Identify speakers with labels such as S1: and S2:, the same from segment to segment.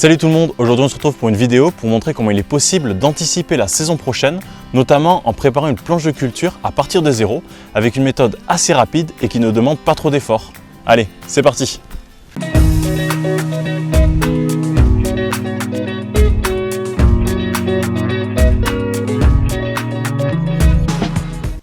S1: Salut tout le monde, aujourd'hui on se retrouve pour une vidéo pour montrer comment il est possible d'anticiper la saison prochaine, notamment en préparant une planche de culture à partir de zéro, avec une méthode assez rapide et qui ne demande pas trop d'efforts. Allez, c'est parti!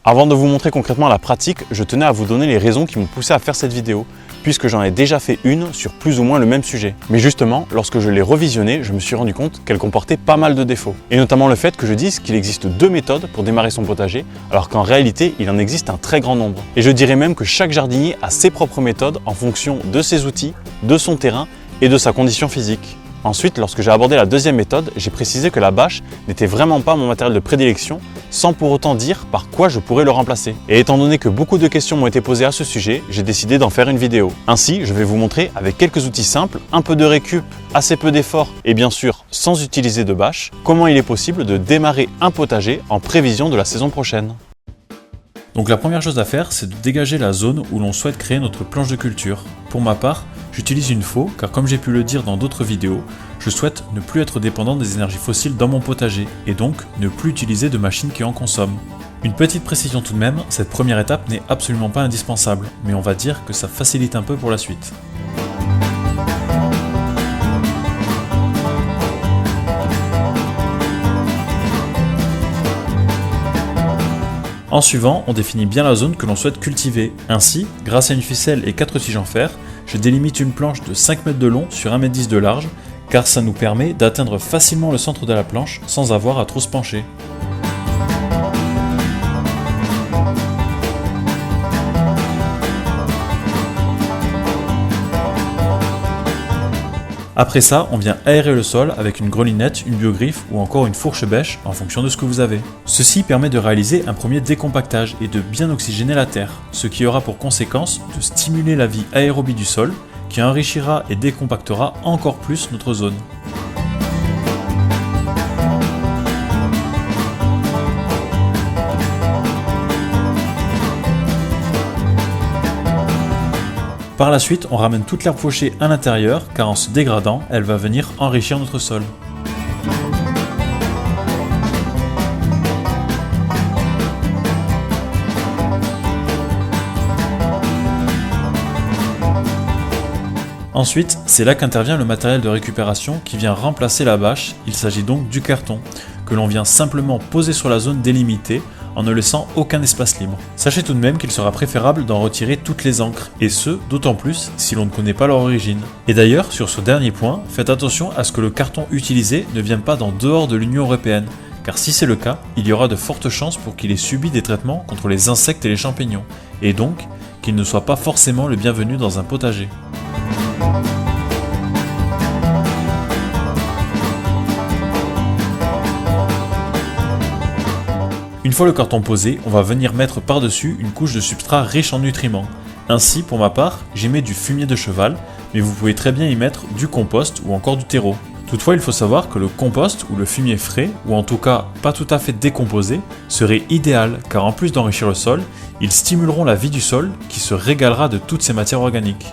S1: Avant de vous montrer concrètement la pratique, je tenais à vous donner les raisons qui m'ont poussé à faire cette vidéo, puisque j'en ai déjà fait une sur plus ou moins le même sujet. Mais justement, lorsque je l'ai revisionnée, je me suis rendu compte qu'elle comportait pas mal de défauts. Et notamment le fait que je dise qu'il existe deux méthodes pour démarrer son potager, alors qu'en réalité, il en existe un très grand nombre. Et je dirais même que chaque jardinier a ses propres méthodes en fonction de ses outils, de son terrain et de sa condition physique. Ensuite, lorsque j'ai abordé la deuxième méthode, j'ai précisé que la bâche n'était vraiment pas mon matériel de prédilection, sans pour autant dire par quoi je pourrais le remplacer. Et étant donné que beaucoup de questions m'ont été posées à ce sujet, j'ai décidé d'en faire une vidéo. Ainsi, je vais vous montrer avec quelques outils simples, un peu de récup, assez peu d'efforts et bien sûr sans utiliser de bâche, comment il est possible de démarrer un potager en prévision de la saison prochaine.
S2: Donc la première chose à faire, c'est de dégager la zone où l'on souhaite créer notre planche de culture. Pour ma part, j'utilise une faux car comme j'ai pu le dire dans d'autres vidéos, je souhaite ne plus être dépendant des énergies fossiles dans mon potager et donc ne plus utiliser de machines qui en consomment. Une petite précision tout de même, cette première étape n'est absolument pas indispensable, mais on va dire que ça facilite un peu pour la suite. En suivant, on définit bien la zone que l'on souhaite cultiver. Ainsi, grâce à une ficelle et 4 tiges en fer, je délimite une planche de 5 mètres de long sur 1,10 m de large, car ça nous permet d'atteindre facilement le centre de la planche sans avoir à trop se pencher. Après ça, on vient aérer le sol avec une grelinette, une biogriffe ou encore une fourche bêche en fonction de ce que vous avez. Ceci permet de réaliser un premier décompactage et de bien oxygéner la terre, ce qui aura pour conséquence de stimuler la vie aérobie du sol qui enrichira et décompactera encore plus notre zone. Par la suite, on ramène toute l'herbe fauchée à l'intérieur car en se dégradant, elle va venir enrichir notre sol. Ensuite, c'est là qu'intervient le matériel de récupération qui vient remplacer la bâche, il s'agit donc du carton, que l'on vient simplement poser sur la zone délimitée en ne laissant aucun espace libre. Sachez tout de même qu'il sera préférable d'en retirer toutes les encres, et ce, d'autant plus si l'on ne connaît pas leur origine. Et d'ailleurs, sur ce dernier point, faites attention à ce que le carton utilisé ne vienne pas d'en dehors de l'Union européenne, car si c'est le cas, il y aura de fortes chances pour qu'il ait subi des traitements contre les insectes et les champignons, et donc qu'il ne soit pas forcément le bienvenu dans un potager. Une fois le carton posé, on va venir mettre par-dessus une couche de substrat riche en nutriments. Ainsi, pour ma part, j'y mets du fumier de cheval, mais vous pouvez très bien y mettre du compost ou encore du terreau. Toutefois, il faut savoir que le compost ou le fumier frais, ou en tout cas pas tout à fait décomposé, serait idéal car en plus d'enrichir le sol, ils stimuleront la vie du sol qui se régalera de toutes ces matières organiques.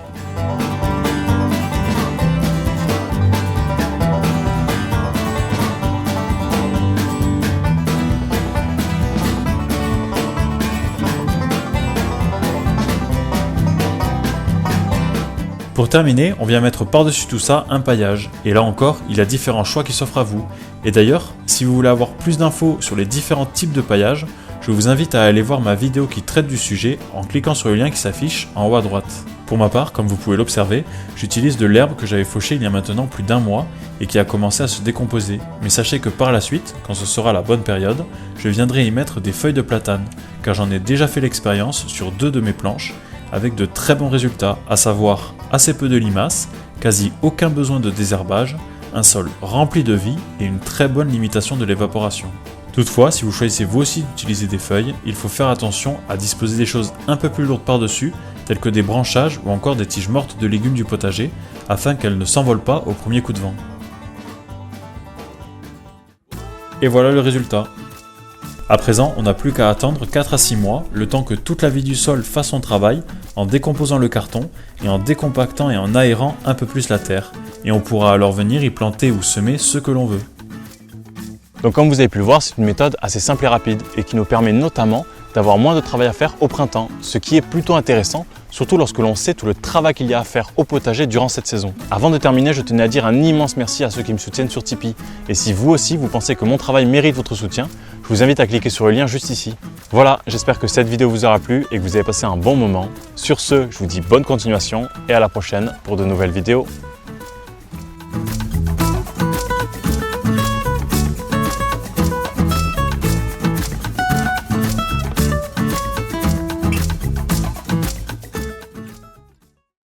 S2: Pour terminer, on vient mettre par-dessus tout ça un paillage, et là encore, il y a différents choix qui s'offrent à vous. Et d'ailleurs, si vous voulez avoir plus d'infos sur les différents types de paillage, je vous invite à aller voir ma vidéo qui traite du sujet en cliquant sur le lien qui s'affiche en haut à droite. Pour ma part, comme vous pouvez l'observer, j'utilise de l'herbe que j'avais fauchée il y a maintenant plus d'1 mois et qui a commencé à se décomposer. Mais sachez que par la suite, quand ce sera la bonne période, je viendrai y mettre des feuilles de platane, car j'en ai déjà fait l'expérience sur 2 de mes planches, avec de très bons résultats, à savoir assez peu de limaces, quasi aucun besoin de désherbage, un sol rempli de vie et une très bonne limitation de l'évaporation. Toutefois, si vous choisissez vous aussi d'utiliser des feuilles, il faut faire attention à disposer des choses un peu plus lourdes par-dessus, telles que des branchages ou encore des tiges mortes de légumes du potager, afin qu'elles ne s'envolent pas au premier coup de vent. Et voilà le résultat. À présent, on n'a plus qu'à attendre 4 à 6 mois, le temps que toute la vie du sol fasse son travail, en décomposant le carton et en décompactant et en aérant un peu plus la terre. Et on pourra alors venir y planter ou semer ce que l'on veut.
S1: Donc comme vous avez pu le voir, c'est une méthode assez simple et rapide et qui nous permet notamment d'avoir moins de travail à faire au printemps, ce qui est plutôt intéressant, surtout lorsque l'on sait tout le travail qu'il y a à faire au potager durant cette saison. Avant de terminer, je tenais à dire un immense merci à ceux qui me soutiennent sur Tipeee. Et si vous aussi, vous pensez que mon travail mérite votre soutien, je vous invite à cliquer sur le lien juste ici. Voilà, j'espère que cette vidéo vous aura plu et que vous avez passé un bon moment. Sur ce, je vous dis bonne continuation et à la prochaine pour de nouvelles vidéos.